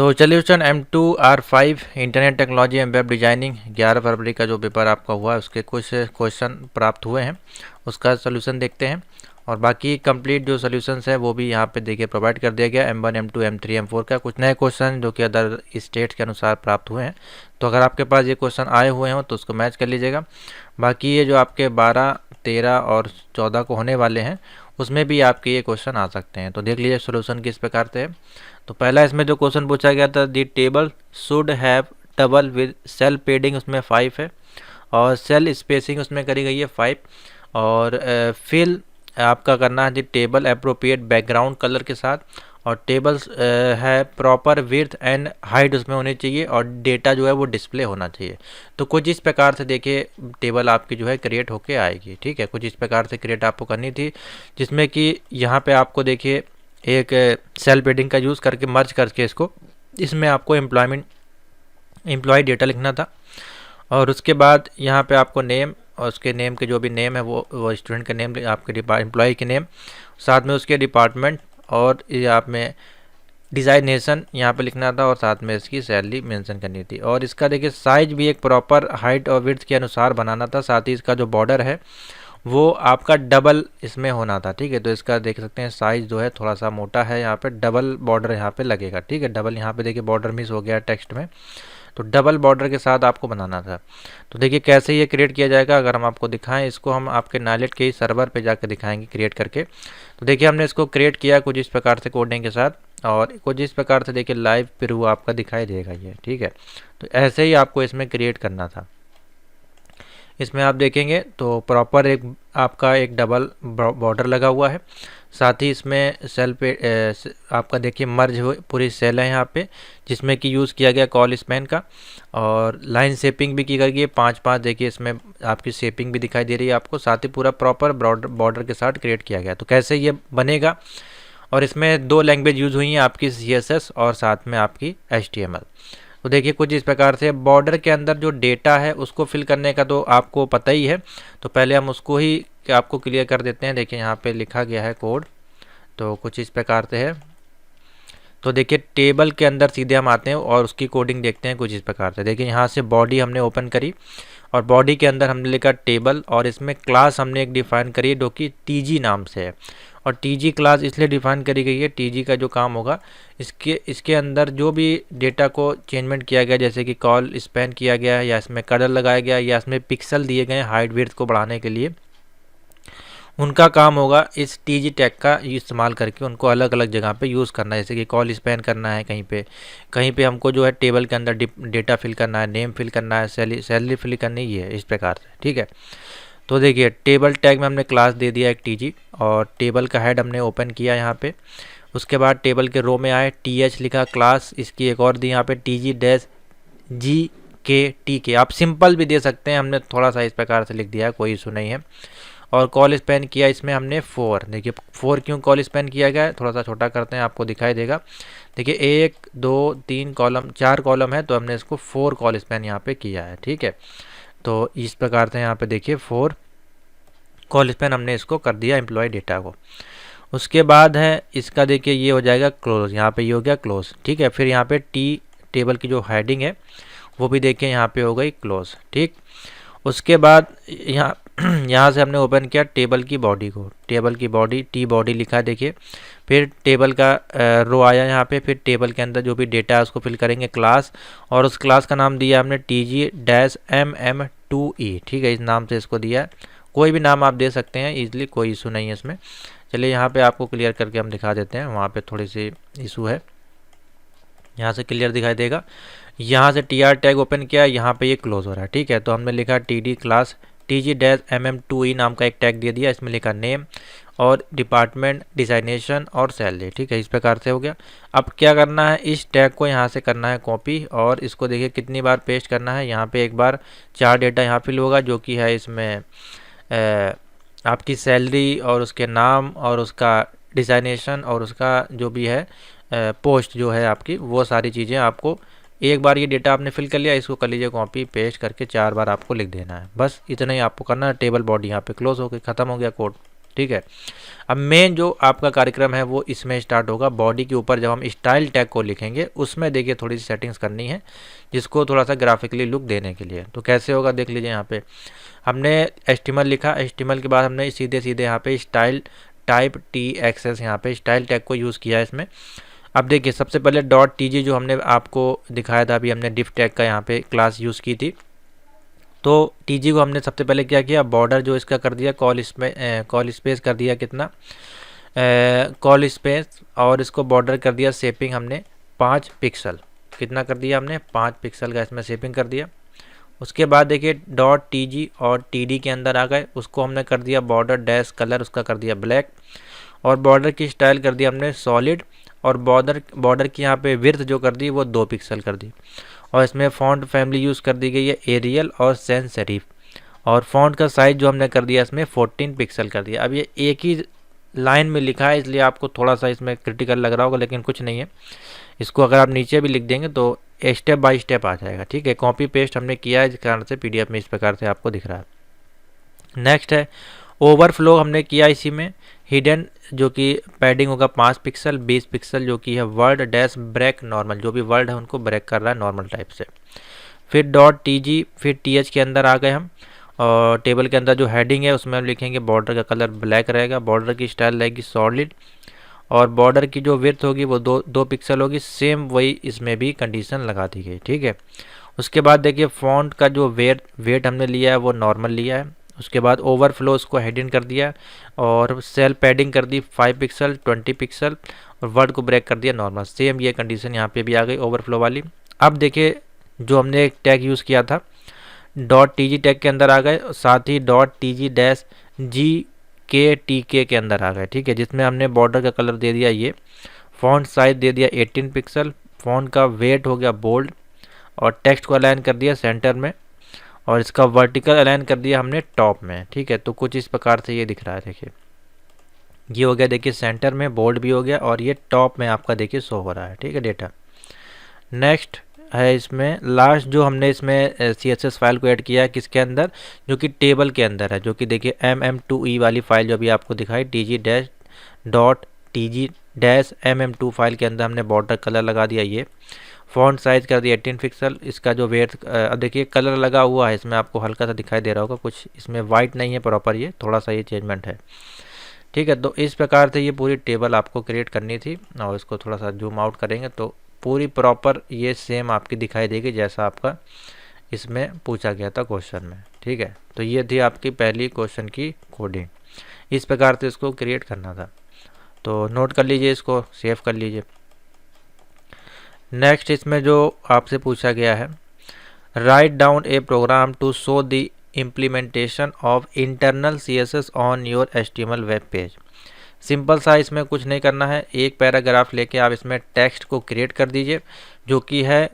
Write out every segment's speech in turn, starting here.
तो solution M2R5 internet technology and web designing 11 फरवरी का जो पेपर आपका हुआ है उसके कुछ क्वेश्चन प्राप्त हुए हैं, उसका सोल्यूशन देखते हैं। और बाकी कंप्लीट जो सोल्यूशंस है वो भी यहाँ पे देखिए प्रोवाइड कर दिया गया M1 M2 M3 M4 का। कुछ नए क्वेश्चन जो कि अदर स्टेट के अनुसार प्राप्त हुए हैं, तो अगर आपके पास ये क्वेश्चन आए हुए हों तो उसको मैच कर लीजिएगा। बाकी ये जो आपके 12, 13 और 14 को होने वाले हैं उसमें भी आपके ये क्वेश्चन आ सकते हैं। तो देख लीजिए सोल्यूशन किस प्रकार से है। तो पहला इसमें जो क्वेश्चन पूछा गया था, the table should have double with cell padding, उसमें 5 है और सेल स्पेसिंग उसमें करी गई है 5। और फिल आपका करना है दी टेबल अप्रोप्रिएट बैकग्राउंड कलर के साथ, और टेबल्स है प्रॉपर विड्थ एंड हाइट उसमें होनी चाहिए, और डेटा जो है वो डिस्प्ले होना चाहिए। तो कुछ इस प्रकार से देखिए टेबल आपकी जो है क्रिएट होके आएगी। ठीक है, कुछ इस प्रकार से क्रिएट आपको करनी थी, जिसमें कि यहाँ पे आपको देखिए एक सेल पेडिंग का यूज़ करके मर्ज करके इसमें आपको एम्प्लॉय डेटा लिखना था। और उसके बाद यहाँ पे आपको नेम और उसके नेम के जो भी नेम है वो स्टूडेंट का नेम, आपके एम्प्लॉय के नेम, साथ में उसके डिपार्टमेंट, और ये आप में डिज़ाइनेशन यहाँ पे लिखना था, और साथ में इसकी सैलरी मेंशन करनी थी। और इसका देखिए साइज भी एक प्रॉपर हाइट और विड्थ के अनुसार बनाना था। साथ ही इसका जो बॉर्डर है वो आपका डबल इसमें होना था। ठीक है, तो इसका देख सकते हैं साइज जो है थोड़ा सा मोटा है, यहाँ पे डबल बॉर्डर यहाँ पे लगेगा। ठीक है, डबल यहाँ पे देखिए बॉर्डर मिस हो गया टेक्स्ट में, तो डबल बॉर्डर के साथ आपको बनाना था। तो देखिए कैसे ये क्रिएट किया जाएगा, अगर हम आपको दिखाएं, इसको हम आपके नाइलेट के ही सर्वर पे जाकर दिखाएंगे क्रिएट करके। तो देखिए हमने इसको क्रिएट किया कुछ इस प्रकार से कोडिंग के साथ, और कुछ इस प्रकार से देखिए लाइव प्रीव्यू आपका दिखाई देगा ये। ठीक है, तो ऐसे ही आपको इसमें क्रिएट करना था। इसमें आप देखेंगे तो प्रॉपर आपका एक डबल बॉर्डर लगा हुआ है। साथ ही इसमें सेल पे आपका देखिए मर्ज हुए पूरी सेल है यहाँ पे, जिसमें कि यूज़ किया गया कॉल स्पैन का, और लाइन शेपिंग भी की गई है 5-5। देखिए इसमें आपकी शेपिंग भी दिखाई दे रही है आपको। साथ ही पूरा प्रॉपर बॉर्डर के साथ क्रिएट किया गया। तो कैसे ये बनेगा, और इसमें 2 लैंग्वेज यूज़ हुई हैं आपकी, CSS और साथ में आपकी HTML। तो देखिए कुछ इस प्रकार से बॉर्डर के अंदर जो डेटा है उसको फिल करने का तो आपको पता ही है, तो पहले हम उसको ही आपको क्लियर कर देते हैं। देखिए यहाँ पे लिखा गया है कोड, तो कुछ इस प्रकार से है। तो देखिए टेबल के अंदर सीधे हम आते हैं और उसकी कोडिंग देखते हैं कुछ इस प्रकार से। देखिए यहाँ से बॉडी हमने ओपन करी, और बॉडी के अंदर हमने लिखा टेबल, और इसमें क्लास हमने एक डिफाइन करी जो कि TG नाम से है। और TG क्लास इसलिए डिफाइन करी गई है, TG का जो काम होगा इसके अंदर जो भी डेटा को चेंजमेंट किया गया, जैसे कि कॉल स्पैन किया गया है, या इसमें कलर लगाया गया, या इसमें पिक्सल दिए गए हाइट विड्थ को बढ़ाने के लिए, उनका काम होगा इस TG टैग का इस्तेमाल करके उनको अलग अलग जगह पे यूज़ करना है। जैसे कि कॉल स्पैन करना है कहीं पे हमको जो है टेबल के अंदर डेटा फिल करना है, नेम फिल करना है, सैलरी फिल करनी है, इस प्रकार से। ठीक है, तो देखिए टेबल टैग में हमने क्लास दे दिया एक TG, और टेबल का हेड हमने ओपन किया यहाँ पे। उसके बाद टेबल के रो में आए, TH लिखा क्लास, इसकी एक और दी यहाँ पे TG-GKTK। आप सिंपल भी दे सकते हैं, हमने थोड़ा सा इस प्रकार से लिख दिया है, कोई इशू नहीं है। और कॉल स्पैन किया इसमें हमने 4। देखिए 4 क्यों कॉल स्पैन किया गया है, थोड़ा सा छोटा करते हैं आपको दिखाई देगा। देखिए 1 2 3 कॉलम, 4 कॉलम है, तो हमने इसको 4 कॉल स्पैन यहाँ पे किया है। ठीक है, तो इस प्रकार से यहाँ पे देखिए 4 कॉल स्पैन हमने इसको कर दिया एम्प्लॉय डेटा को। उसके बाद है इसका देखिए ये हो जाएगा क्लोज, यहाँ पे ये हो गया क्लोज। ठीक है, फिर यहाँ पे टेबल की जो हेडिंग है वो भी देखिए यहाँ पे हो गई क्लोज। ठीक, उसके बाद यहाँ से हमने ओपन किया टेबल की बॉडी को, टेबल की बॉडी T-बॉडी लिखा देखिए। फिर टेबल का रो आया यहाँ पे, फिर टेबल के अंदर जो भी डेटा है उसको फिल करेंगे क्लास, और उस क्लास का नाम दिया हमने TG-MM2E। ठीक है, इस नाम से इसको दिया है, कोई भी नाम आप दे सकते हैं इजीली, कोई इशू नहीं है इसमें। चलिए यहाँ पे आपको क्लियर करके हम दिखा देते हैं, वहाँ पे थोड़ी सी इशू है, यहाँ से क्लियर दिखाई देगा। यहाँ से TR टैग ओपन किया, यहाँ पे ये क्लोज हो रहा है। ठीक है, तो हमने लिखा TD क्लास TG-MM2E नाम का एक टैग दे दिया, इसमें लिखा नेम और डिपार्टमेंट, डिजाइनेशन और सैलरी। ठीक है, इस प्रकार से हो गया। अब क्या करना है, इस टैग को यहाँ से करना है कॉपी, और इसको देखिए कितनी बार पेस्ट करना है। यहाँ पे एक बार 4 डेटा यहाँ फिल होगा, जो कि है इसमें आपकी सैलरी और उसके नाम और उसका डिजाइनेशन और उसका जो भी है पोस्ट जो है आपकी, वो सारी चीज़ें आपको एक बार ये डेटा आपने फिल कर लिया, इसको कर लीजिए कॉपी पेस्ट करके 4 बार आपको लिख देना है। बस इतना ही आपको करना है। टेबल बॉडी यहाँ पे क्लोज हो गई, ख़त्म हो गया कोड। ठीक है। अब मेन जो आपका कार्यक्रम है वो इसमें स्टार्ट होगा। बॉडी के ऊपर जब हम स्टाइल टैग को लिखेंगे उसमें देखिए थोड़ी सी सेटिंग्स करनी है जिसको थोड़ा सा ग्राफिकली लुक देने के लिए। तो कैसे होगा देख लीजिए। यहाँ पे हमने HTML लिखा, HTML के बाद हमने सीधे सीधे यहाँ पे स्टाइल टाइप TXS यहाँ पे स्टाइल टैग को यूज़ किया है इसमें। अब देखिए सबसे पहले .tg जो हमने आपको दिखाया था, अभी हमने div टैग का यहाँ पे क्लास यूज़ की थी। तो tg को हमने सबसे पहले क्या किया, बॉर्डर जो इसका कर दिया कॉल स्पेस कर दिया कितना, कॉल स्पेस, और इसको बॉर्डर कर दिया शेपिंग हमने 5 पिक्सल। कितना कर दिया हमने, 5 पिक्सल का इसमें शेपिंग कर दिया। उसके बाद देखिए .tg और td के अंदर आ गए, उसको हमने कर दिया बॉर्डर डैश कलर उसका कर दिया ब्लैक, और बॉर्डर की स्टाइल कर दिया हमने सॉलिड, और बॉर्डर की यहाँ पे विड्थ जो कर दी वो 2 पिक्सल कर दी। और इसमें फ़ॉन्ट फैमिली यूज़ कर दी गई है एरियल और सैंस सेरिफ, और फ़ॉन्ट का साइज़ जो हमने कर दिया इसमें 14 पिक्सल कर दिया। अब ये एक ही लाइन में लिखा है इसलिए आपको थोड़ा सा इसमें क्रिटिकल लग रहा होगा, लेकिन कुछ नहीं है। इसको अगर आप नीचे भी लिख देंगे तो स्टेप बाय स्टेप आ जाएगा। ठीक है, कॉपी पेस्ट हमने किया है जिस कारण से PDF में इस प्रकार से आपको दिख रहा है। नेक्स्ट है ओवरफ्लो हमने किया इसी में। हिडन जो कि पैडिंग होगा 5 पिक्सल, 20 पिक्सल जो कि है वर्ड डैश ब्रेक नॉर्मल, जो भी वर्ड है उनको ब्रेक कर रहा है नॉर्मल टाइप से। फिर .tg, फिर th के अंदर आ गए हम, और टेबल के अंदर जो हेडिंग है उसमें हम लिखेंगे बॉर्डर का कलर ब्लैक रहेगा, बॉर्डर की स्टाइल रहेगी सॉलिड, और बॉर्डर की जो विड्थ होगी वो 2 पिक्सल होगी। सेम वही इसमें भी कंडीशन लगा दी गई। ठीक है, उसके बाद देखिए फ़ॉन्ट का जो वेट हमने लिया है वो नॉर्मल लिया है। उसके बाद ओवरफ्लो उसको हेडिंग कर दिया, और सेल पैडिंग कर दी 5 पिक्सल 20 पिक्सल, और वर्ड को ब्रेक कर दिया नॉर्मल। सेम ये कंडीशन यहाँ पे भी आ गई ओवरफ्लो वाली। अब देखिए जो हमने एक टैग यूज़ किया था .tg टैग के अंदर आ गए, साथ ही .tg-gktk के अंदर आ गए। ठीक है, जिसमें हमने बॉर्डर का कलर दे दिया ये, फ़ॉन्ट साइज दे दिया 18 पिक्सल, फ़ॉन्ट का वेट हो गया बोल्ड, और टेक्स्ट को अलाइन कर दिया सेंटर में, और इसका वर्टिकल अलाइन कर दिया हमने टॉप में। ठीक है, तो कुछ इस प्रकार से ये दिख रहा है। देखिए ये हो गया, देखिए सेंटर में बोल्ड भी हो गया, और ये टॉप में आपका देखिए शो हो रहा है। ठीक है डेटा। नेक्स्ट है इसमें लास्ट जो हमने इसमें CSS फाइल को ऐड किया है किसके अंदर, जो कि टेबल के अंदर है, जो कि देखिए mm2e वाली फाइल जो अभी आपको दिखाई tg-mm2 फाइल के अंदर हमने बॉर्डर कलर लगा दिया। ये फ़ॉन्ट साइज़ कर दिया 18 पिक्सल। इसका जो वेट अब देखिए कलर लगा हुआ है इसमें, आपको हल्का सा दिखाई दे रहा होगा, कुछ इसमें वाइट नहीं है प्रॉपर, ये थोड़ा सा ये चेंजमेंट है। ठीक है, तो इस प्रकार से ये पूरी टेबल आपको क्रिएट करनी थी, और इसको थोड़ा सा जूम आउट करेंगे तो पूरी प्रॉपर ये सेम आपकी दिखाई देगी जैसा आपका इसमें पूछा गया था क्वेश्चन में। ठीक है, तो ये थी आपकी पहली क्वेश्चन की कोडिंग। इस प्रकार से इसको क्रिएट करना था, तो नोट कर लीजिए, इसको सेव कर लीजिए। नेक्स्ट इसमें जो आपसे पूछा गया है, write down a program to show the implementation of internal CSS on your HTML web page. Simple सा इसमें कुछ नहीं करना है, एक पैराग्राफ लेके आप इसमें टेक्स्ट को क्रिएट कर दीजिए, जो कि है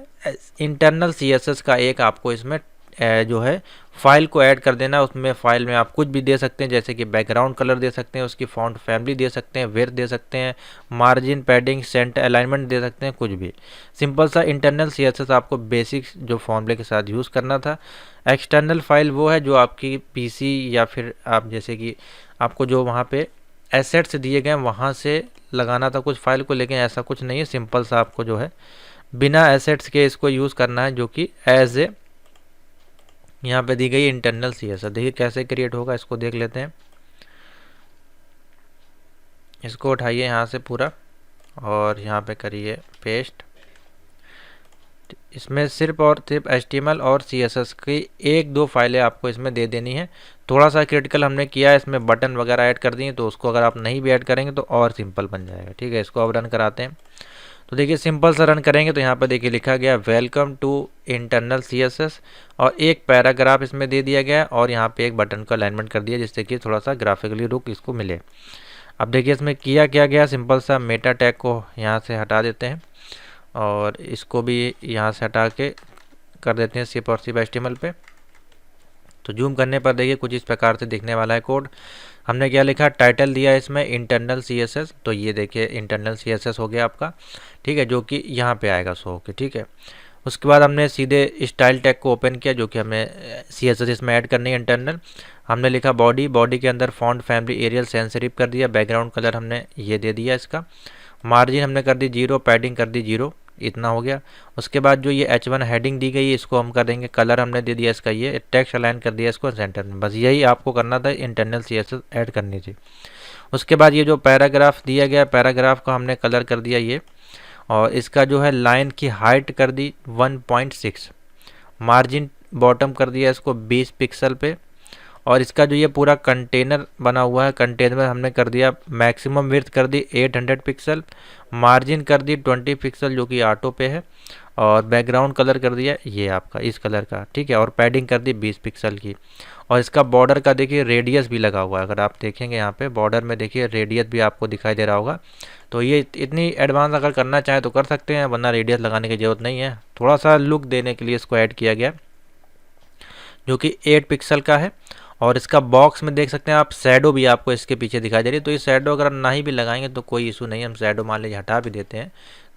इंटरनल CSS का एक आपको इसमें जो है फाइल को ऐड कर देना। उसमें फाइल में आप कुछ भी दे सकते हैं, जैसे कि बैकग्राउंड कलर दे सकते हैं, उसकी फॉन्ट फैमिली दे सकते हैं, विड्थ दे सकते हैं, मार्जिन पैडिंग सेंटर अलाइनमेंट दे सकते हैं, कुछ भी। सिंपल सा इंटरनल CSS आपको बेसिक जो फॉर्मूले के साथ यूज़ करना था। एक्सटर्नल फाइल वो है जो आपकी PC या फिर आप जैसे कि आपको जो वहाँ पे एसेट्स दिए गए वहाँ से लगाना था कुछ फाइल को, लेकिन ऐसा कुछ नहीं है। सिंपल सा आपको जो है बिना एसेट्स के इसको यूज़ करना है, जो कि एज ए यहाँ पे दी गई इंटरनल CSS। देखिए कैसे क्रिएट होगा, इसको देख लेते हैं। इसको उठाइए यहाँ से पूरा, और यहाँ पे करिए पेस्ट। इसमें सिर्फ और सिर्फ HTML और CSS की 1-2 फाइलें आपको इसमें दे देनी है। थोड़ा सा क्रिटिकल हमने किया है, इसमें बटन वगैरह ऐड कर दिए, तो उसको अगर आप नहीं भी ऐड करेंगे तो और सिंपल बन जाएगा। ठीक है, इसको अब रन कराते हैं। तो देखिए सिंपल सा रन करेंगे तो यहाँ पर देखिए लिखा गया वेलकम टू इंटरनल CSS, और एक पैराग्राफ इसमें दे दिया गया, और यहाँ पे एक बटन का अलाइनमेंट कर दिया, जिससे कि थोड़ा सा ग्राफिकली लुक इसको मिले। अब देखिए इसमें किया क्या गया, सिंपल सा मेटा टैग को यहाँ से हटा देते हैं, और इसको भी यहाँ से हटा के कर देते हैं सिर्फ और सिर्फ HTML पे। तो जूम करने पर देखिए कुछ इस प्रकार से दिखने वाला है कोड। हमने क्या लिखा, टाइटल दिया है इसमें इंटरनल CSS, तो ये देखिए इंटरनल CSS हो गया आपका। ठीक है, जो कि यहाँ पे आएगा शो होके। ठीक है, उसके बाद हमने सीधे स्टाइल टैग को ओपन किया, जो कि हमें CSS इसमें ऐड करनी है इंटरनल। हमने लिखा बॉडी, बॉडी के अंदर font family Arial sans serif कर दिया, बैकग्राउंड कलर हमने ये दे दिया इसका, मार्जिन हमने कर दी 0, पैडिंग कर दी 0, इतना हो गया। उसके बाद जो ये H1 हेडिंग दी गई है इसको हम कर देंगे, कलर हमने दे दिया इसका, ये टेक्स्ट अलाइन कर दिया इसको सेंटर में। बस यही आपको करना था, इंटरनल CSS ऐड करनी थी। उसके बाद ये जो पैराग्राफ दिया गया, पैराग्राफ का हमने कलर कर दिया ये, और इसका जो है लाइन की हाइट कर दी 1.6, मार्जिन बॉटम कर दिया इसको 20 पिक्सल पे, और इसका जो ये पूरा कंटेनर बना हुआ है, कंटेनर हमने कर दिया मैक्सिमम विड्थ कर दी 800 पिक्सल, मार्जिन कर दी 20 पिक्सल जो कि ऑटो पे है, और बैकग्राउंड कलर कर दिया ये आपका इस कलर का, ठीक है, और पैडिंग कर दी 20 पिक्सल की। और इसका बॉर्डर का देखिए रेडियस भी लगा हुआ है, अगर आप देखेंगे यहाँ पे बॉर्डर में देखिए रेडियस भी आपको दिखाई दे रहा होगा। तो ये इतनी एडवांस अगर करना चाहें तो कर सकते हैं, वरना रेडियस लगाने की ज़रूरत नहीं है। थोड़ा सा लुक देने के लिए इसको ऐड किया गया, जो कि 8 पिक्सल का है। और इसका बॉक्स में देख सकते हैं आप, शैडो भी आपको इसके पीछे दिखाई दे रही है। तो ये शैडो अगर ना ही भी लगाएंगे तो कोई इशू नहीं है, हम शैडो मान लीजिए हटा भी देते हैं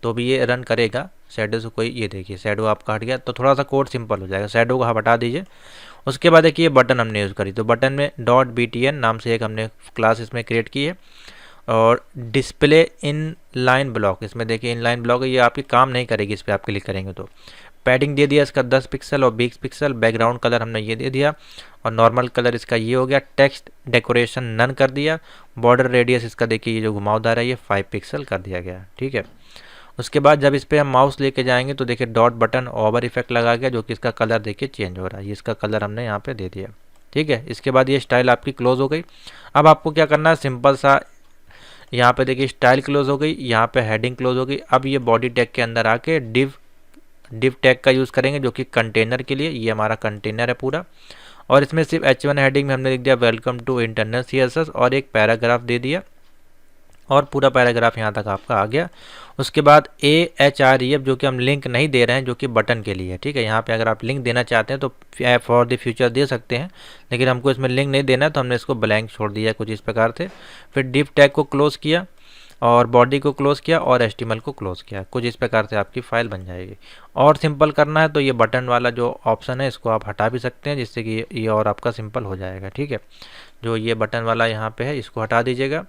तो भी ये रन करेगा शैडो से कोई। ये देखिए शैडो आपका हट गया, तो थोड़ा सा कोड सिंपल हो जाएगा, शैडो को हटा दीजिए। उसके बाद देखिए बटन हमने यूज़ करी, तो बटन में .btn नाम से एक हमने क्लास इसमें क्रिएट की है, और डिस्प्ले इन लाइन ब्लॉक, इसमें देखिए इन लाइन ब्लॉक है, ये आपकी काम नहीं करेगी इस पर आप क्लिक करेंगे तो। पैडिंग दे दिया इसका 10 पिक्सल और 20 पिक्सल, बैकग्राउंड कलर हमने ये दे दिया, और नॉर्मल कलर इसका ये हो गया। टेक्स्ट डेकोरेशन नन कर दिया, बॉर्डर रेडियस इसका देखिए ये जो घुमावदार है ये 5 पिक्सल कर दिया गया, ठीक है। उसके बाद जब इस पर हम माउस लेके जाएंगे तो देखिए डॉट बटन ओवर इफेक्ट लगा गया, जो कि इसका कलर देखिए चेंज हो रहा है, ये इसका कलर हमने यहाँ पे दे दिया, ठीक है। इसके बाद ये स्टाइल आपकी क्लोज हो गई। अब आपको क्या करना है, सिंपल सा यहाँ पे देखिए स्टाइल क्लोज हो गई, यहाँ पे हेडिंग क्लोज हो गई। अब ये बॉडी टैग के अंदर आके डिव टैग का यूज़ करेंगे, जो कि कंटेनर के लिए, ये हमारा कंटेनर है पूरा। और इसमें सिर्फ H1 हेडिंग में हमने लिख दिया वेलकम टू इंटरनल CSS, और एक पैराग्राफ दे दिया, और पूरा पैराग्राफ यहाँ तक आपका आ गया। उसके बाद AHREF जो कि हम लिंक नहीं दे रहे हैं, जो कि बटन के लिए है, ठीक है। यहाँ पे अगर आप लिंक देना चाहते हैं तो फॉर द फ्यूचर दे सकते हैं, लेकिन हमको इसमें लिंक नहीं देना है तो हमने इसको ब्लैंक छोड़ दिया कुछ इस प्रकार से। फिर डिव टैग को क्लोज किया, और बॉडी को क्लोज किया, और HTML को क्लोज किया, कुछ इस प्रकार से आपकी फाइल बन जाएगी। और सिंपल करना है तो ये बटन वाला जो ऑप्शन है इसको आप हटा भी सकते हैं, जिससे कि ये और आपका सिंपल हो जाएगा, ठीक है। जो ये बटन वाला यहाँ पे है इसको हटा दीजिएगा,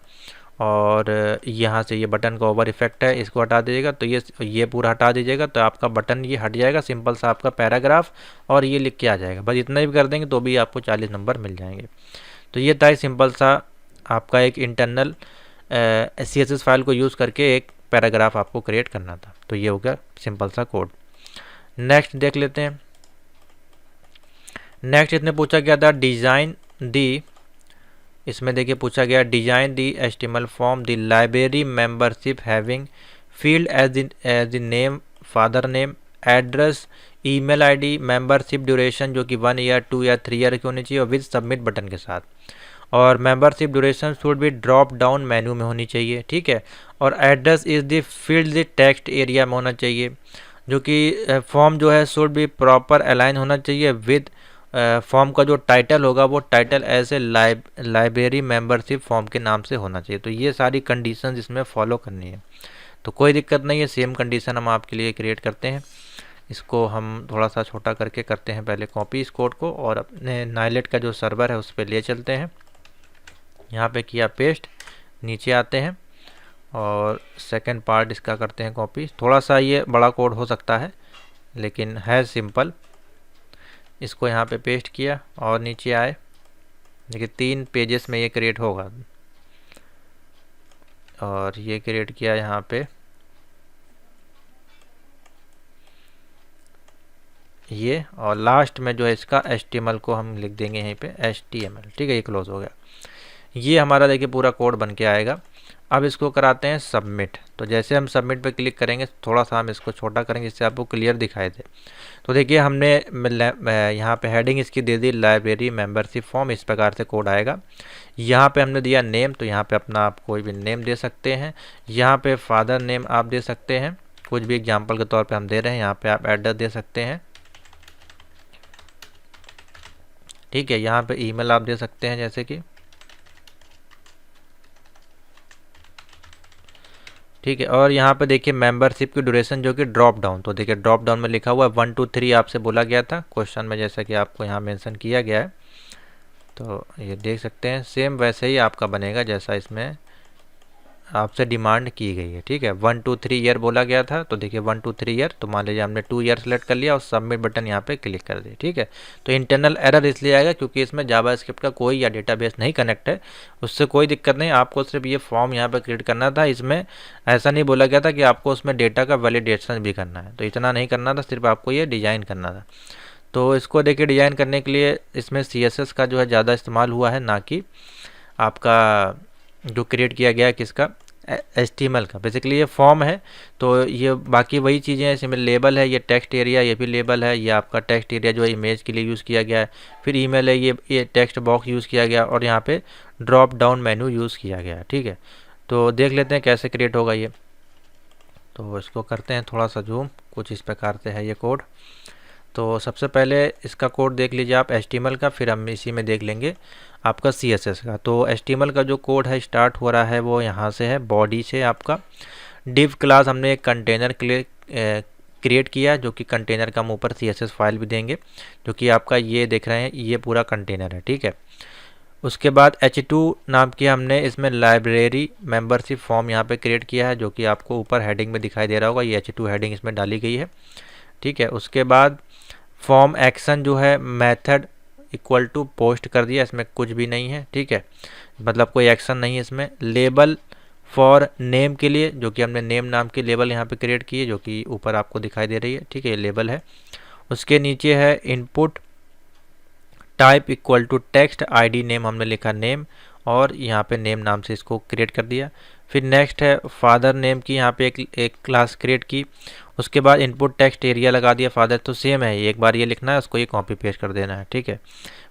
और यहाँ से ये बटन का ओवर इफेक्ट है इसको हटा दीजिएगा, तो ये पूरा हटा दीजिएगा, तो आपका बटन ये हट जाएगा, सिंपल सा आपका पैराग्राफ और ये लिख के आ जाएगा। बस इतना भी कर देंगे तो भी आपको 40 नंबर मिल जाएंगे। तो ये था सिंपल सा आपका एक इंटरनल CSS फाइल को यूज़ करके एक पैराग्राफ आपको क्रिएट करना था। तो ये हो गया सिंपल सा कोड। नेक्स्ट देख लेते हैं। नेक्स्ट इसने पूछा गया था डिज़ाइन दी, इसमें देखिए पूछा गया design the HTML form the library membership having field as the name, father name, address, email ID, membership duration जो कि 1 ईयर 2 या 3 ईयर की होनी चाहिए, और विद सबमिट बटन के साथ। और मेंबरशिप ड्यूरेशन शुड भी ड्रॉप डाउन मेन्यू में होनी चाहिए, ठीक है। और address is the field the text area में होना चाहिए, जो कि फॉर्म जो है शुड भी प्रॉपर अलाइन होना चाहिए विद फॉर्म का जो टाइटल होगा वो टाइटल ऐसे लाइब्रेरी मेंबरशिप फॉर्म के नाम से होना चाहिए। तो ये सारी कंडीशंस इसमें फॉलो करनी है, तो कोई दिक्कत नहीं है। सेम कंडीशन हम आपके लिए क्रिएट करते हैं। इसको हम थोड़ा सा छोटा करके करते हैं पहले कॉपी इस कोड को, और अपने नाइलेट का जो सर्वर है उस पर ले चलते हैं। यहाँ पे किया पेस्ट, नीचे आते हैं और सेकंड पार्ट इसका करते हैं कॉपी। थोड़ा सा ये बड़ा कोड हो सकता है लेकिन है सिंपल। इसको यहाँ पे पेस्ट किया और नीचे आए, देखिए 3 पेजेस में ये क्रिएट होगा, और ये क्रिएट किया यहाँ पे ये, और लास्ट में जो है इसका HTML को हम लिख देंगे यहीं पे HTML, ठीक है। ये क्लोज हो गया। ये हमारा देखिए पूरा कोड बन के आएगा। अब इसको कराते हैं सबमिट। तो जैसे हम सबमिट पे क्लिक करेंगे, थोड़ा सा हम इसको छोटा करेंगे जिससे आपको क्लियर दिखाई दे। तो देखिए हमने यहाँ पे हेडिंग इसकी दे दी लाइब्रेरी मेंबरशिप फॉर्म, इस प्रकार से कोड आएगा। यहाँ पे हमने दिया नेम, तो यहाँ पे अपना आप कोई भी नेम दे सकते हैं। यहाँ पे फादर नेम आप दे सकते हैं, कुछ भी एग्जाम्पल के तौर पर हम दे रहे हैं। यहाँ पे आप एड्रेस दे सकते हैं, ठीक है। यहाँ पे ईमेल आप दे सकते हैं जैसे कि, ठीक है। और यहाँ पे देखिए मेंबरशिप की ड्यूरेशन जो कि ड्रॉप डाउन, तो देखिए ड्रॉप डाउन में लिखा हुआ है 1 2 3 आपसे बोला गया था क्वेश्चन में, जैसा कि आपको यहाँ मेंशन किया गया है। तो ये देख सकते हैं सेम वैसे ही आपका बनेगा जैसा इसमें आपसे डिमांड की गई है। ठीक है, 1 2 3 ईयर बोला गया था, तो देखिए 1 2 3 ईयर, तो मान लीजिए हमने 2 ईयर सेलेक्ट कर लिया और सबमिट बटन यहाँ पे क्लिक कर दिया। ठीक है, तो इंटरनल एरर इसलिए आएगा क्योंकि इसमें जावास्क्रिप्ट का कोई या डेटाबेस नहीं कनेक्ट है, उससे कोई दिक्कत नहीं। आपको सिर्फ ये फॉर्म यहाँ पे क्रिएट करना था। इसमें ऐसा नहीं बोला गया था कि आपको उसमें डेटा का वैलिडेशन भी करना है, तो इतना नहीं करना था, सिर्फ आपको ये डिज़ाइन करना था। तो इसको देखिए डिज़ाइन करने के लिए इसमें CSS का जो है ज़्यादा इस्तेमाल हुआ है, ना कि आपका जो क्रिएट किया गया है किसका, HTML का। बेसिकली ये फॉर्म है, तो ये बाकी वही चीज़ें हैं। इसमें लेबल है, ये टेक्स्ट एरिया, ये भी लेबल है, ये आपका टेक्स्ट एरिया जो है इमेज के लिए यूज़ किया गया है। फिर ईमेल है, ये टेक्स्ट बॉक्स यूज़ किया गया, और यहाँ पे ड्रॉप डाउन मेनू यूज़ किया गया है। ठीक है, तो देख लेते हैं कैसे क्रिएट होगा ये। तो इसको करते हैं थोड़ा सा जूम, कुछ इस प्रकार से है ये कोड। तो सबसे पहले इसका कोड देख लीजिए आप HTML का, फिर हम इसी में देख लेंगे आपका CSS का। तो HTML का जो कोड है स्टार्ट हो रहा है वो यहाँ से है, बॉडी से आपका div क्लास हमने एक कंटेनर क्रिएट किया, जो कि कंटेनर का हम ऊपर CSS फाइल भी देंगे, जो कि आपका ये देख रहे हैं ये पूरा कंटेनर है। ठीक है, उसके बाद H2 नाम की हमने इसमें लाइब्रेरी मेंबरशिप फॉर्म यहाँ पे क्रिएट किया है, जो कि आपको ऊपर हेडिंग में दिखाई दे रहा होगा, ये H2 हेडिंग इसमें डाली गई है। ठीक है, उसके बाद फॉर्म एक्शन जो है मेथड इक्वल टू पोस्ट कर दिया, इसमें कुछ भी नहीं है। ठीक है, मतलब कोई एक्शन नहीं है इसमें। लेबल फॉर नेम के लिए, जो कि हमने नेम नाम की लेबल यहाँ पे क्रिएट की है, जो कि ऊपर आपको दिखाई दे रही है। ठीक है, ये लेबल है। उसके नीचे है input type equal to text, ID name हमने लिखा नेम, और यहाँ पे नेम नाम से इसको क्रिएट कर दिया। फिर नेक्स्ट है फादर नेम की, यहाँ पे एक क्लास क्रिएट की। उसके बाद इनपुट टेक्स्ट एरिया लगा दिया फादर, तो सेम है, एक बार ये लिखना है, उसको ये कॉपी पेस्ट कर देना है। ठीक है,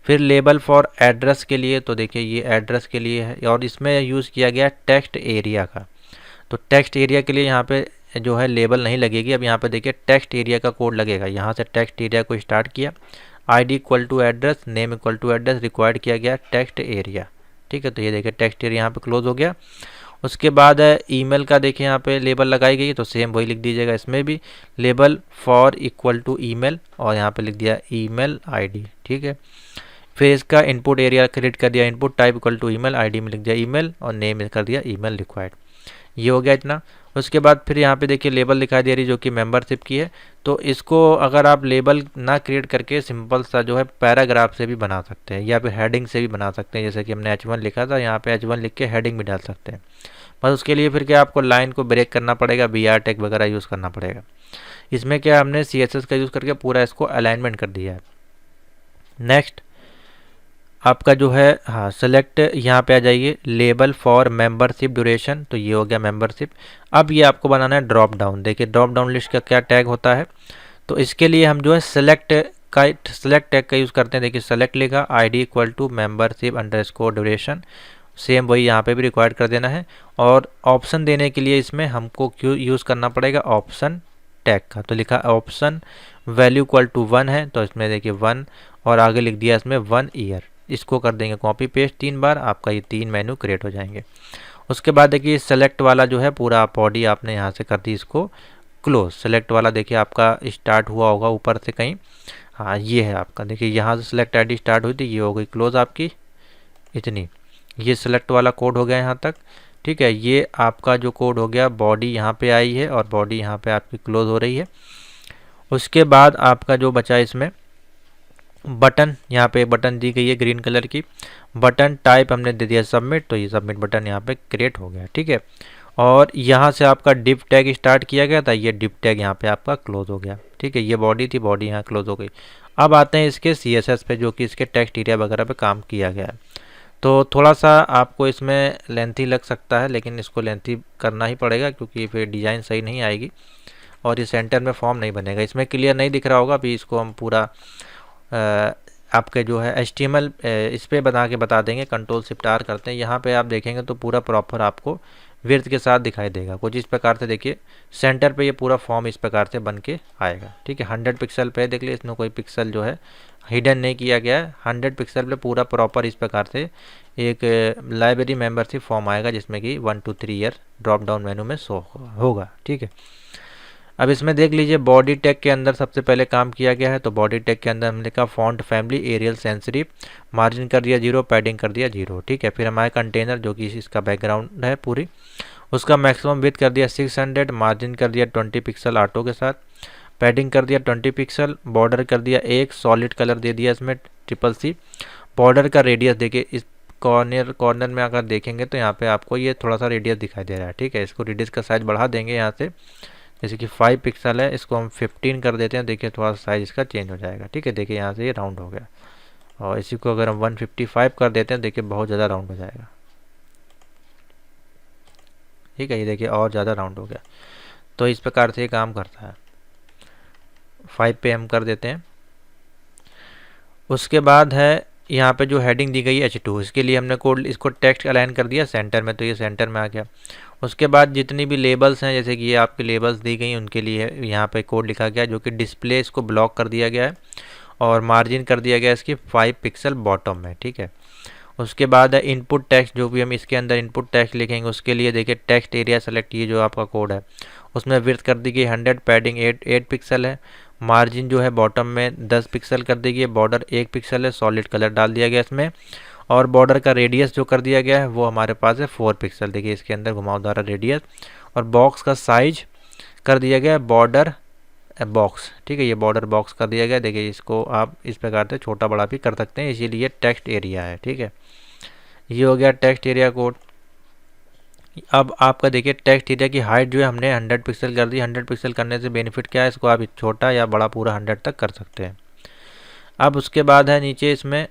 फिर लेबल फॉर एड्रेस के लिए, तो देखिए ये एड्रेस के लिए है, और इसमें यूज़ किया गया टेक्स्ट एरिया का। तो टेक्स्ट एरिया के लिए यहाँ पे जो है लेबल नहीं लगेगी, अब यहाँ पे देखिए टेक्स्ट एरिया का कोड लगेगा। यहाँ से टेक्स्ट एरिया को स्टार्ट किया, ID equal to address, name equal to address, required किया गया टेक्स्ट एरिया। ठीक है, तो ये देखिए टेक्स्ट एरिया यहाँ पे क्लोज हो गया। उसके बाद है ईमेल का, देखिए यहाँ पे लेबल लगाई गई, तो सेम वही लिख दीजिएगा इसमें भी, label for equal to email, और यहाँ पे लिख दिया ईमेल ID। ठीक है, फिर इसका इनपुट एरिया क्रिएट कर दिया, input type equal to email, ID में लिख दिया ईमेल, और नेम कर दिया ईमेल रिक्वायर्ड। ये हो गया इतना। उसके बाद फिर यहाँ पे देखिए लेबल दिखाई दे रही, जो कि मेंबरशिप की है। तो इसको अगर आप लेबल ना क्रिएट करके सिंपल सा जो है पैराग्राफ से भी बना सकते हैं, या फिर हेडिंग से भी बना सकते हैं, जैसे कि हमने H1 लिखा था, यहाँ पे H1 लिख के हेडिंग भी डाल सकते हैं। बस उसके लिए फिर क्या आपको लाइन को ब्रेक करना पड़ेगा, BR टैग वगैरह यूज़ करना पड़ेगा। इसमें क्या हमने CSS का यूज़ करके पूरा इसको अलाइनमेंट कर दिया है। नेक्स्ट आपका जो है, हाँ, सेलेक्ट यहाँ पे आ जाइए, लेबल फॉर मेंबरशिप ड्यूरेशन, तो ये हो गया मेंबरशिप। अब ये आपको बनाना है ड्रॉप डाउन। देखिए ड्रॉप डाउन लिस्ट का क्या टैग होता है, तो इसके लिए हम जो है सेलेक्ट टैग का यूज़ करते हैं। देखिए सेलेक्ट लिखा, ID equal to membership underscore duration, same वही यहाँ पे भी रिक्वायर्ड कर देना है। और ऑप्शन देने के लिए इसमें हमको क्यों यूज़ करना पड़ेगा, ऑप्शन टैग का, तो लिखा ऑप्शन वैल्यू इक्वल टू 1 है, तो इसमें देखिए 1, और आगे लिख दिया इसमें 1 ईयर। इसको कर देंगे कॉपी पेस्ट 3 बार, आपका ये 3 मेनू क्रिएट हो जाएंगे। उसके बाद देखिए सेलेक्ट वाला जो है पूरा बॉडी आपने यहाँ से कर दी इसको क्लोज। सेलेक्ट वाला देखिए आपका स्टार्ट हुआ होगा ऊपर से कहीं, हाँ ये है आपका, देखिए यहाँ से सेलेक्ट ID स्टार्ट हुई थी, ये हो गई क्लोज आपकी इतनी। ये सेलेक्ट वाला कोड हो गया यहाँ तक। ठीक है, ये आपका जो कोड हो गया, बॉडी यहाँ पे आई है और बॉडी यहाँ पे आपकी क्लोज हो रही है। उसके बाद आपका जो बचा इसमें बटन, यहाँ पे बटन दी गई है ग्रीन कलर की, बटन टाइप हमने दे दिया सबमिट, तो ये सबमिट बटन यहाँ पे क्रिएट हो गया। ठीक है, और यहाँ से आपका डिव टैग स्टार्ट किया गया था, ये डिव टैग यहाँ पे आपका क्लोज हो गया। ठीक है, ये बॉडी थी, बॉडी यहाँ क्लोज हो गई। अब आते हैं इसके CSS पे, जो कि इसके टेक्स्ट एरिया वगैरह पे काम किया गया है। तो थोड़ा सा आपको इसमें लेंथी लग सकता है, लेकिन इसको लेंथी करना ही पड़ेगा, क्योंकि फिर डिज़ाइन सही नहीं आएगी और ये सेंटर में फॉर्म नहीं बनेगा। इसमें क्लियर नहीं दिख रहा होगा, अभी इसको हम पूरा आपके जो है HTML इस पर बना के बता देंगे। Ctrl+Shift+R करते हैं, यहाँ पे आप देखेंगे तो पूरा प्रॉपर आपको विड्थ के साथ दिखाई देगा कुछ इस प्रकार से। देखिए सेंटर पे ये पूरा फॉर्म इस प्रकार से बन के आएगा। ठीक है, 100 पिक्सल पे देख लीजिए, इसमें कोई पिक्सल जो है हिडन नहीं किया गया है। 100 पिक्सल पे पूरा प्रॉपर इस प्रकार से एक लाइब्रेरी मेंबरशिप फॉर्म आएगा, जिसमें कि 1 2 3 ईयर ड्रॉप डाउन मेनू में शो होगा। ठीक है, अब इसमें देख लीजिए बॉडी टैग के अंदर सबसे पहले काम किया गया है। तो बॉडी टैग के अंदर हमने लिखा font family Arial sans serif, margin कर दिया 0, पैडिंग कर दिया 0, ठीक है। फिर हमारे कंटेनर जो कि इसका बैकग्राउंड है पूरी, उसका मैक्सिमम विड्थ कर दिया 600, मार्जिन कर दिया 20 पिक्सल ऑटो के साथ, पैडिंग कर दिया 20 पिक्सल, बॉर्डर कर दिया एक, सॉलिड कलर दे दिया इसमें CCC। बॉर्डर का रेडियस देखिए, इस कॉर्नर में अगर देखेंगे तो यहाँ पे आपको ये थोड़ा सा रेडियस दिखाई दे रहा है, ठीक है। इसको रेडियस का साइज बढ़ा देंगे यहाँ से, जैसे कि 5 पिक्सल है, इसको हम 15 कर देते हैं। देखिए थोड़ा सा साइज इसका चेंज हो जाएगा, ठीक है। देखिए यहाँ से ये राउंड हो गया, और इसी को अगर हम 155 कर देते हैं, देखिए बहुत ज़्यादा राउंड हो जाएगा, ठीक है। ये देखिए और ज़्यादा राउंड हो गया। तो इस प्रकार से ये काम करता है। 5 पे हम कर देते हैं। उसके बाद है यहाँ पे जो हेडिंग दी गई है H2, इसके लिए हमने कोड इसको टेक्स्ट अलाइन कर दिया सेंटर में, तो ये सेंटर में आ गया। उसके बाद जितनी भी लेबल्स हैं, जैसे कि ये आपकी लेबल्स दी गई, उनके लिए यहाँ पे कोड लिखा गया जो कि डिस्प्ले, इसको ब्लॉक कर दिया गया है और मार्जिन कर दिया गया इसकी 5 पिक्सल बॉटम में, ठीक है। उसके बाद है इनपुट टेक्स्ट, जो भी हम इसके अंदर इनपुट टेक्स्ट लिखेंगे उसके लिए देखिए टेक्स्ट एरिया सेलेक्ट, ये जो आपका कोड है उसमें विड्थ कर दी गई 100, पैडिंग 8 पिक्सल है, मार्जिन जो है बॉटम में 10 पिक्सल कर दी गई, बॉर्डर 1 पिक्सल है, सॉलिड कलर डाल दिया गया इसमें, और बॉर्डर का रेडियस जो कर दिया गया है वो हमारे पास है 4 पिक्सल। देखिए इसके अंदर घुमावदार रेडियस, और बॉक्स का साइज कर दिया गया है बॉर्डर बॉक्स, ठीक है। ये बॉर्डर बॉक्स कर दिया गया। देखिए इसको आप इस प्रकार से छोटा बड़ा भी कर सकते हैं, इसीलिए टेक्स्ट एरिया है, ठीक है। ये हो गया टेक्स्ट एरिया कोड। अब आपका देखिए टेक्स्ट एरिया की हाइट जो है हमने 100 पिक्सल कर दी। 100 पिक्सल करने से बेनिफिट क्या है, इसको आप छोटा या बड़ा पूरा 100 तक कर सकते हैं। अब उसके बाद है नीचे इसमें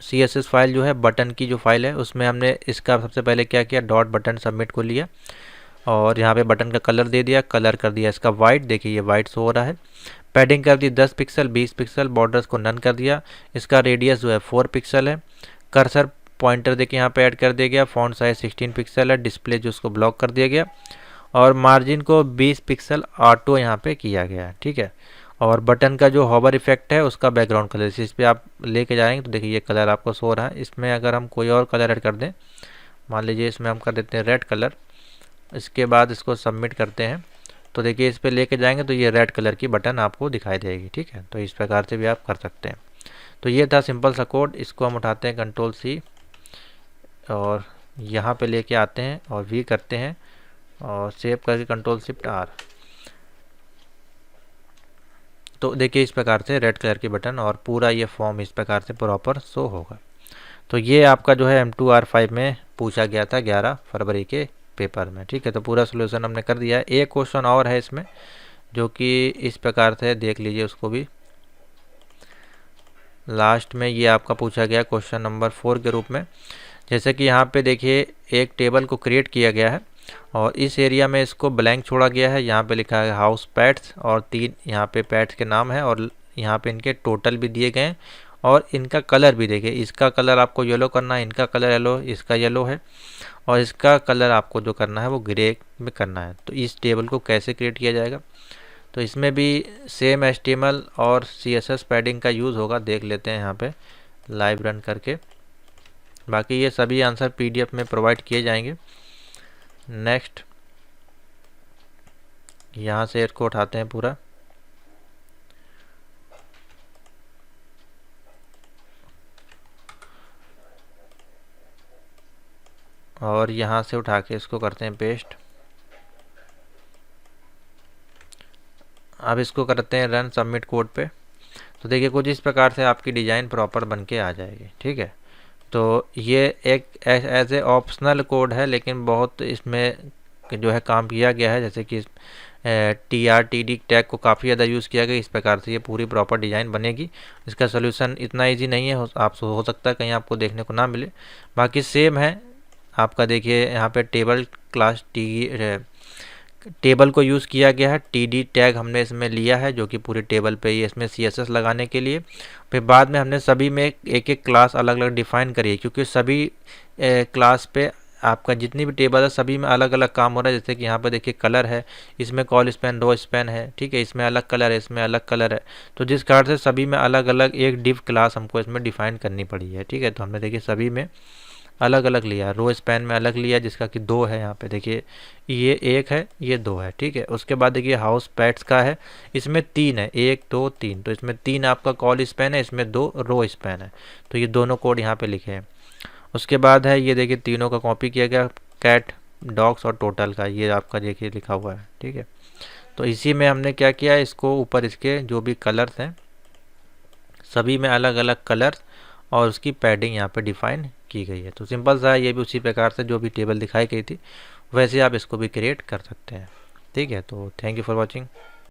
CSS फाइल जो है, बटन की जो फाइल है, उसमें हमने इसका सबसे पहले क्या किया, डॉट बटन सबमिट को लिया और यहाँ पे बटन का कलर दे दिया, कलर कर दिया इसका वाइट, देखिए ये वाइट शो हो रहा है। पैडिंग कर दी 10 पिक्सल 20 पिक्सल, बॉर्डर्स को नन कर दिया, इसका रेडियस जो है 4 पिक्सल है। कर्सर पॉइंटर देखिए यहाँ पे ऐड कर दिया गया, फॉन्ट साइज 16 पिक्सल है, डिस्प्ले जो उसको ब्लॉक कर दिया गया, और मार्जिन को 20 पिक्सल ऑटो यहाँ पे किया गया है, ठीक है। और बटन का जो हॉवर इफेक्ट है उसका बैकग्राउंड कलर, इस पे आप लेके जाएंगे तो देखिए ये कलर आपको शो रहा है। इसमें अगर हम कोई और कलर ऐड कर दें, मान लीजिए इसमें हम कर देते हैं रेड कलर, इसके बाद इसको सबमिट करते हैं तो देखिए इस पे लेके जाएंगे तो ये रेड कलर की बटन आपको दिखाई देगी, ठीक है। तो इस प्रकार से भी आप कर सकते हैं। तो ये था सिंपल सा कोड। इसको हम उठाते हैं Ctrl+C और यहाँ पे लेके आते हैं और V करते हैं और सेव करके Ctrl+Shift+R। तो देखिए इस प्रकार से रेड कलर की बटन और पूरा ये फॉर्म इस प्रकार से प्रॉपर शो होगा। तो ये आपका जो है M2R5 में पूछा गया था 11 फरवरी के पेपर में, ठीक है। तो पूरा सोल्यूशन हमने कर दिया है। एक क्वेश्चन और है इसमें जो कि इस प्रकार से देख लीजिए, उसको भी लास्ट में ये आपका पूछा गया क्वेश्चन नंबर 4 के रूप में। जैसे कि यहाँ पे देखिए एक टेबल को क्रिएट किया गया है और इस एरिया में इसको ब्लैंक छोड़ा गया है। यहाँ पे लिखा है हाउस पेट्स और 3 यहाँ पे पेट्स के नाम है और यहाँ पे इनके टोटल भी दिए गए हैं और इनका कलर भी देखिए, इसका कलर आपको येलो करना है, इनका कलर येलो, इसका येलो है और इसका कलर आपको जो करना है वो ग्रे में करना है। तो इस टेबल को कैसे क्रिएट किया जाएगा, तो इसमें भी सेम HTML और CSS पैडिंग का यूज़ होगा। देख लेते हैं यहाँ पे लाइव रन करके। बाकी ये सभी आंसर PDF में प्रोवाइड किए जाएंगे। नेक्स्ट यहाँ से इसको उठाते हैं पूरा, और यहाँ से उठा के इसको करते हैं पेस्ट। अब इसको करते हैं रन सबमिट कोड पे। तो देखिए कुछ इस प्रकार से आपकी डिज़ाइन प्रॉपर बन के आ जाएगी, ठीक है। तो ये एक एज ए ऑप्शनल कोड है लेकिन बहुत इसमें जो है काम किया गया है। जैसे कि TRTD टैग को काफ़ी ज़्यादा यूज़ किया गया। इस प्रकार से ये पूरी प्रॉपर डिज़ाइन बनेगी। इसका सोल्यूशन इतना इजी नहीं है, आप हो सकता है कहीं आपको देखने को ना मिले, बाकी सेम है आपका। देखिए यहाँ पे टेबल को यूज़ किया गया है। TD टैग हमने इसमें लिया है जो कि पूरे टेबल पे ही इसमें CSS लगाने के लिए। फिर बाद में हमने सभी में एक एक क्लास अलग अलग डिफ़ाइन करी है, क्योंकि सभी क्लास पे आपका जितनी भी टेबल है सभी में अलग अलग काम हो रहा है। जैसे कि यहाँ पे देखिए कलर है, इसमें कॉल स्पैन रो स्पैन है, ठीक है, इसमें अलग कलर है, इसमें अलग कलर है। तो जिस कारण से सभी में अलग अलग एक डिव क्लास हमको इसमें डिफ़ाइन करनी पड़ी है, ठीक है। तो हमने देखिए सभी में अलग अलग लिया है, रो स्पैन में अलग लिया है, जिसका कि 2 है। यहाँ पे देखिए ये 1 है, ये 2 है, ठीक है। उसके बाद देखिए हाउस पेट्स का है, इसमें 3 है, 1 2 3, तो इसमें 3 आपका कॉल स्पैन है, इसमें 2 रो स्पैन है। तो ये दोनों कोड यहाँ पे लिखे हैं। उसके बाद है ये देखिए तीनों का कॉपी किया गया, कैट, डॉग्स और टोटल का, ये आपका देखिए लिखा हुआ है, ठीक है। तो इसी में हमने क्या किया, इसको ऊपर इसके जो भी कलर्स हैं सभी में अलग अलग कलर्स और उसकी पैडिंग यहाँ पे डिफाइन की गई है। तो सिंपल सा है, ये भी उसी प्रकार से जो भी टेबल दिखाई गई थी वैसे आप इसको भी क्रिएट कर सकते हैं, ठीक है। तो थैंक यू फॉर वॉचिंग।